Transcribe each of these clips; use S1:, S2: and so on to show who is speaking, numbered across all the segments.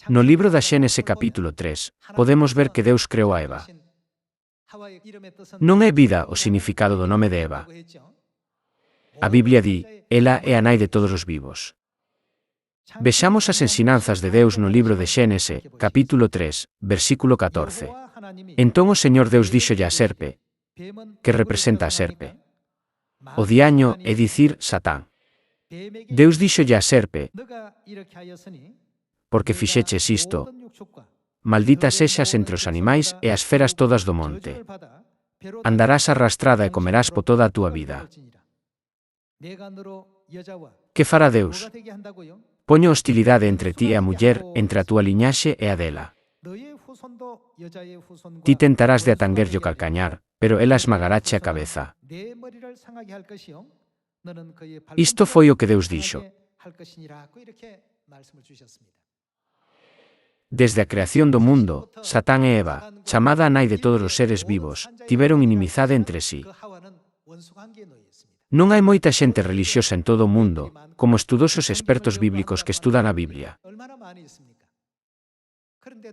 S1: No libro da Xénese capítulo 3, podemos ver que Deus creou a Eva. Non é vida o significado do nome de Eva. A Biblia di, ela é a nai de todos os vivos. Vexamos as ensinanzas de Deus no libro de Xénese, capítulo 3, versículo 14. Entón o Señor Deus díxolle á serpe, que representa a serpe. O diaño é dicir Satán. Deus díxolle á serpe, porque fixeches isto, maldita sexas entre os animais e as feras todas do monte. Andarás arrastrada e comerás po toda a túa vida. Que fará Deus? Poño hostilidade entre ti e a muller, entre a túa liñaxe e a dela. Ti tentarás de atanguerlle o calcañar, pero ela esmagarache a cabeza. Isto foi o que Deus dixo. Desde a creación do mundo, Satán e Eva, chamada a nai de todos os seres vivos, tiveron inimizade entre si. Non hai moita xente relixiosa en todo o mundo, como estudosos expertos bíblicos que estudan a Biblia.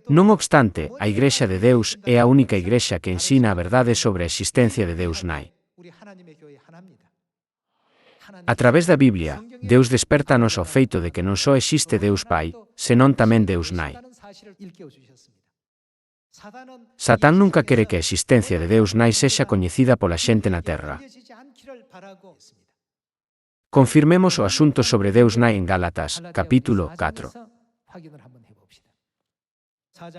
S1: Non obstante, a Igrexa de Deus é a única igrexa que ensina a verdade sobre a existencia de Deus Nai. A través da Biblia, Deus desperta-nos ao feito de que non só existe Deus Pai, senón tamén Deus Nai. Satán nunca quere que a existencia de Deus Nai sexa coñecida pola xente na terra. Confirmemos o asunto sobre Deus Nai en Gálatas, capítulo 4.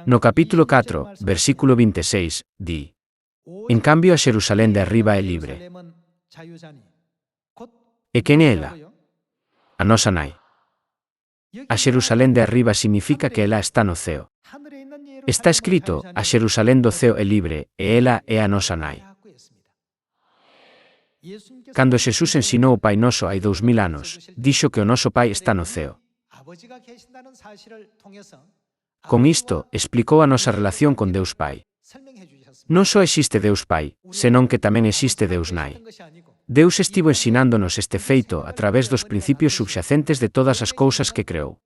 S1: No capítulo 4, versículo 26, di: En cambio a Xerusalén de arriba é libre. E quen é ela? A nosa nai. A Xerusalén de arriba significa que ela está no ceo. Está escrito, a Xerusalén do ceo é libre, e ela é a nosa nai. Cando Xesús ensinou o Pai Noso hai 2000 anos, dixo que o noso Pai está no ceo. Con isto, explicou a nosa relación con Deus Pai. Non só existe Deus Pai, senón que tamén existe Deus Nai. Deus estivo ensinándonos este feito a través dos principios subxacentes de todas as cousas que creou.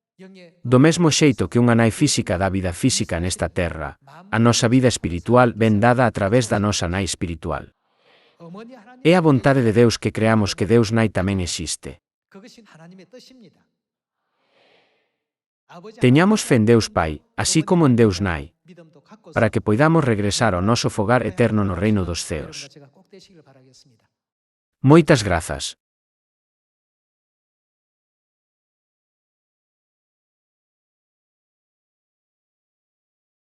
S1: Do mesmo xeito que unha nai física dá vida física nesta terra, a nosa vida espiritual ven dada a través da nosa nai espiritual. É a vontade de Deus que creamos que Deus Nai tamén existe. Teñamos fe en Deus Pai, así como en Deus Nai, para que poidamos regresar ao noso fogar eterno no reino dos ceos. Moitas grazas.